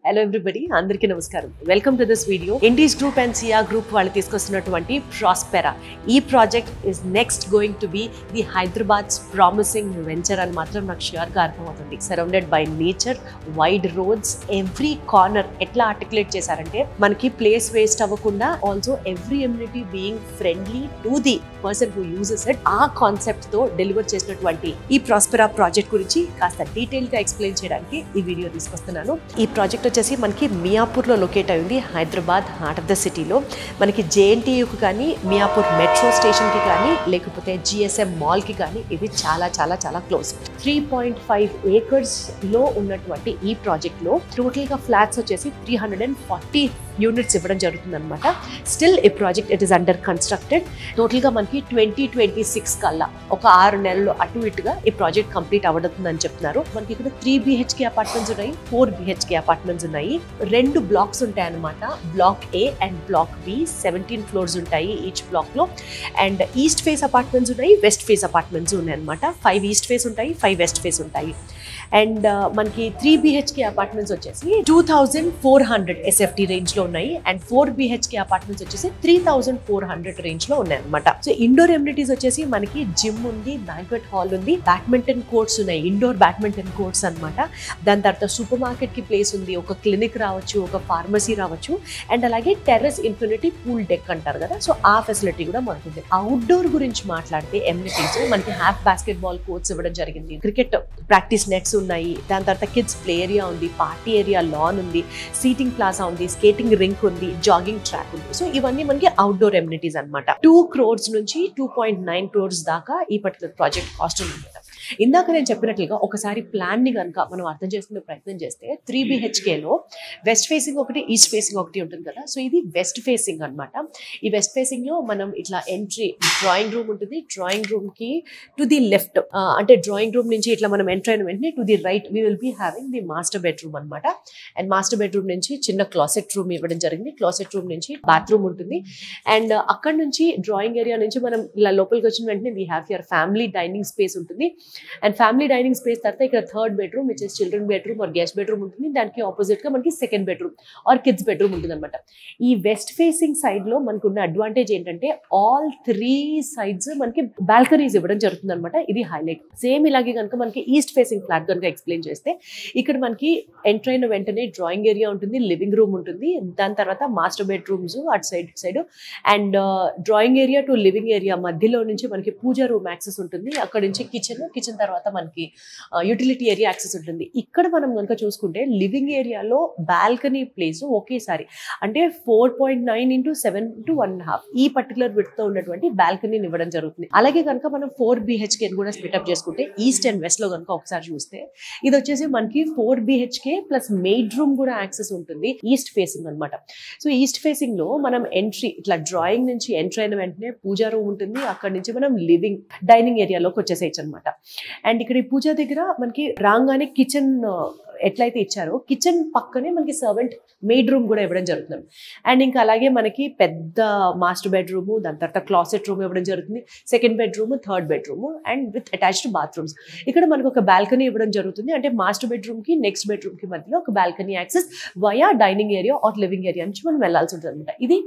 Hello everybody, Andariki Namaskaram. Welcome to this video. Indies Group and Sia Group వాళ్ళు తీసుకొస్తున్నటువంటి Prospera. ఈ project is next going to be the Hyderabad's promising venture అని మాత్రం నాకు sure గా అర్థమవుతుంది. Surrounded by nature, wide roads, every corner ఎట్లా articulate చేశారంటే మనకి ప్లేస్ వేస్ట్ అవ్వకుండా also every amenity being friendly to the person who uses it. ఆ కాన్సెప్ట్ తో డెలివర్ చేసినటువంటి ఈ Prospera ప్రాజెక్ట్ గురించి కాస్త డీటెయిల్ గా ఎక్స్ప్లెయిన్ చేయడానికి ఈ వీడియో తీసుకొస్తున్నాను. ఈ ప్రాజెక్ట్ వచ్చేసి మనకి మియాపూర్లో లొకేట్ అయింది, హైదరాబాద్ హార్ట్ ఆఫ్ ద సిటీలో. మనకి జేఎన్టీయూకి కానీ మియాపూర్ మెట్రో స్టేషన్కి కానీ లేకపోతే జిఎస్ఎం మాల్కి కానీ ఇది చాలా చాలా చాలా క్లోజ్. 3.5 ఏకర్స్లో ఉన్నటువంటి ఈ ప్రాజెక్ట్లో టోటల్గా ఫ్లాట్స్ వచ్చేసి 340 యూనిట్స్ ఇవ్వడం జరుగుతుంది అనమాట. స్టిల్ ఈ project it is under constructed. టోటల్గా మనకి 2026 కల్లా ఒక 6 నెలలు అటు ఇటుగా ఈ ప్రాజెక్ట్ కంప్లీట్ అవ్వడుతుందని చెప్తున్నారు. మనకి ఇక్కడ 3 BHK అపార్ట్మెంట్స్ ఉన్నాయి, 4 BHK అపార్ట్మెంట్స్ ఉన్నాయి. 2 బ్లాక్స్ ఉంటాయి అనమాట. Block A and block B, 17 floors ఉంటాయి ఈచ్ బ్లాక్ లో. అండ్ ఈస్ట్ ఫేస్ అపార్ట్మెంట్స్ ఉన్నాయి, వెస్ట్ ఫేస్ అపార్ట్మెంట్స్ ఉన్నాయి అనమాట. 5 ఈస్ట్ ఫేస్ ఉంటాయి, 5 వెస్ట్ ఫేస్ ఉంటాయి. అండ్ మనకి 3 BHK అపార్ట్మెంట్స్ వచ్చేసి 2400 SFT రేంజ్ లో ఉన్నాయి. అండ్ 4 BHK అపార్ట్మెంట్స్ వచ్చేసి 3400 రేంజ్ లో ఉన్నాయి అనమాట. సో ఇండోర్ ఎమ్యూనిటీస్ వచ్చేసి మనకి జిమ్ ఉంది, బ్యాంక్వెట్ హాల్ ఉంది, బ్యాడ్మింటన్ కోర్ట్స్ ఉన్నాయి, ఇండోర్ బ్యాడ్మింటన్ కోర్ట్స్ అనమాట. దాని తర్వాత సూపర్ మార్కెట్ కి ప్లేస్ ఉంది, ఒక క్లినిక్ రావచ్చు, ఒక ఫార్మసీ రావచ్చు. అండ్ అలాగే టెర్రస్ ఇన్ఫినిటీ పూల్ డెక్ అంటారు కదా, సో ఆ ఫెసిలిటీ కూడా మనకుంది. అవుట్డోర్ గురించి మాట్లాడితే ఎమ్యూనిటీస్ మనకి హాఫ్ బాస్కెట్ బాల్ కోర్ట్స్ ఇవ్వడం జరిగింది, క్రికెట్ ప్రాక్టీస్ నెట్స్ ఉన్నాయి. దాని తర్వాత కిడ్స్ ప్లే ఏరియా ఉంది, పార్టీ ఏరియా, లాన్ ఉంది, సీటింగ్ ప్లాజా ఉంది, స్కేటింగ్ రింక్ ఉంది, జాగింగ్ ట్రాక్ ఉంది. సో ఇవన్నీ మనకి అవుట్డోర్ ఎమ్యూనిటీస్ అనమాట. 2 crores నుంచి 2.9 crores దాకా ఈ పర్టికులర్ ప్రాజెక్ట్ కాస్ట్ ఉంది. ఇందాక నేను చెప్పినట్లుగా ఒకసారి ప్లాన్ ని కనుక మనం అర్థం చేసుకునే ప్రయత్నం చేస్తే 3 BHK లో వెస్ట్ ఫేసింగ్ ఒకటి, ఈస్ట్ ఫేసింగ్ ఒకటి ఉంటుంది కదా. సో ఇది వెస్ట్ ఫేసింగ్ అనమాట. ఈ వెస్ట్ ఫేసింగ్ లో మనం ఇట్లా ఎంట్రీ డ్రాయింగ్ రూమ్ ఉంటుంది. డ్రాయింగ్ రూమ్ కి టు ది లెఫ్ట్, అంటే డ్రాయింగ్ రూమ్ నుంచి ఇట్లా మనం ఎంటర్ అయిన వెంటనే to the right we will be having the master bedroom అనమాట. అండ్ మాస్టర్ బెడ్రూమ్ నుంచి చిన్న క్లాసెట్ రూమ్ ఇవ్వడం జరిగింది. క్లాసెట్ రూమ్ నుంచి బాత్రూమ్ ఉంటుంది. అండ్ అక్కడ నుంచి డ్రాయింగ్ ఏరియా నుంచి మనం ఇలా లోపలికి వచ్చిన వెంటనే we have your family dining space ఉంటుంది. అండ్ ఫ్యామిలీ డైనింగ్ స్పేస్ తర్వాత ఇక్కడ 3rd bedroom which is children bedroom are guest bedroom ఉంటుంది. దానికి ఆపోజిట్ గా మనకి 2nd bedroom are kids bedroom ఉంటుంది అనమాట. ఈ వెస్ట్ ఫేసింగ్ సైడ్ లో మనకున్న అడ్వాంటేజ్ ఏంటంటే ఆల్ 3 sides మనకి బాల్కనీస్ ఇవ్వడం జరుగుతుంది అనమాట. ఇది హైలైట్. సేమ్ ఇలాగే కనుక మనకి ఈస్ట్ ఫేసింగ్ ఫ్లాట్ కనుక ఎక్స్ప్లెయిన్ చేస్తే ఇక్కడ మనకి ఎంటర్ అయిన వెంటనే డ్రాయింగ్ ఏరియా ఉంటుంది, లివింగ్ రూమ్ ఉంటుంది, దాని తర్వాత మాస్టర్ బెడ్రూమ్స్ అటు side and drawing area to living area మధ్యలో నుంచి మనకి పూజా రూమ్ యాక్సెస్ ఉంటుంది. అక్కడ నుంచి కిచెన్ తర్వాత మనకి యూటిలిటీ ఏరియా యాక్సెస్ ఉంటుంది. ఇక్కడ మనం కనుక చూసుకుంటే లివింగ్ ఏరియాలో బాల్కనీ ప్లేస్ ఒకేసారి అంటే 4.9 into 7 to 1.5 ఈ పర్టికులర్ విడ్త్ తో ఉన్నటువంటి బాల్కనీని ఇవ్వడం జరుగుతుంది. అలాగే కనుక మనం 4 BHK కూడా స్ప్లిటప్ చేసుకుంటే ఈస్ట్ అండ్ వెస్ట్ లో కనుక ఒకసారి చూస్తే ఇది వచ్చేసి మనకి 4 BHK ప్లస్ మెయిడ్ రూమ్ కూడా యాక్సెస్ ఉంటుంది ఈస్ట్ ఫేసింగ్ అనమాట. సో ఈస్ట్ ఫేసింగ్ లో మనం ఎంట్రీ ఇట్లా డ్రాయింగ్ నుంచి ఎంటర్ అయిన వెంటనే పూజా రూమ్ ఉంటుంది. అక్కడ నుంచి మనం లివింగ్ డైనింగ్ ఏరియాలోకి వచ్చేసేయచ్చు అనమాట. అండ్ ఇక్కడ ఈ పూజ దగ్గర మనకి రాగానే కిచెన్ ఎట్లయితే ఇచ్చారో కిచెన్ పక్కనే మనకి సర్వెంట్ మెయిడ్ రూమ్ కూడా ఇవ్వడం జరుగుతుంది. అండ్ ఇంకా అలాగే మనకి పెద్ద మాస్టర్ బెడ్రూమ్, దాని తర్వాత క్లాసెట్ రూమ్ ఇవ్వడం జరుగుతుంది, 2nd bedroom, 3rd bedroom and with attached bathrooms. ఇక్కడ మనకు ఒక బాల్కనీ ఇవ్వడం జరుగుతుంది. అంటే మాస్టర్ బెడ్రూమ్ కి నెక్స్ట్ బెడ్రూమ్ కి మధ్యలో ఒక balcony access via dining area or living area నుంచి మనం వెళ్లాల్సి ఉంటుంది అనమాట. ఇది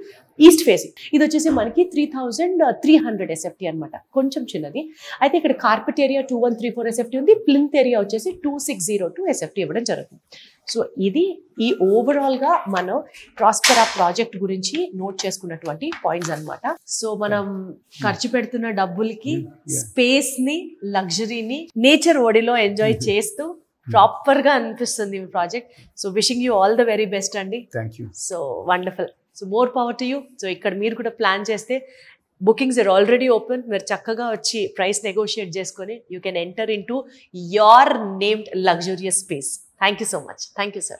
ఈస్ట్ ఫేసింగ్. ఇది వచ్చేసి మనకి 3300 SFT అనమాట, కొంచెం చిన్నది. అయితే ఇక్కడ కార్పెట్ ఏరియా 2134 SFT ఉంది, ప్లింత్ ఏరియా వచ్చేసి 2602 SFT ఇవ్వడం జరుగుతుంది. సో ఇది ఈ ఓవరాల్ గా మనం ప్రాస్పెరా ప్రాజెక్ట్ గురించి నోట్ చేసుకున్నటువంటి పాయింట్స్ అనమాట. సో మనం ఖర్చు పెడుతున్న డబ్బులకి స్పేస్ ని, లగ్జరీని నేచర్ ఒడిలో ఎంజాయ్ చేస్తూ ప్రాపర్ గా అనిపిస్తుంది ఈ project. So wishing you all the very best అండి. So wonderful. So more power to you. So ఇక్కడ మీరు కూడా ప్లాన్ చేస్తే బుకింగ్స్ ఆర్ ఆల్రెడీ ఓపెన్. మీరు చక్కగా వచ్చి ప్రైస్ నెగోషియేట్ చేసుకొని you can enter in to your named luxurious space. Thank you so much. Thank you, sir.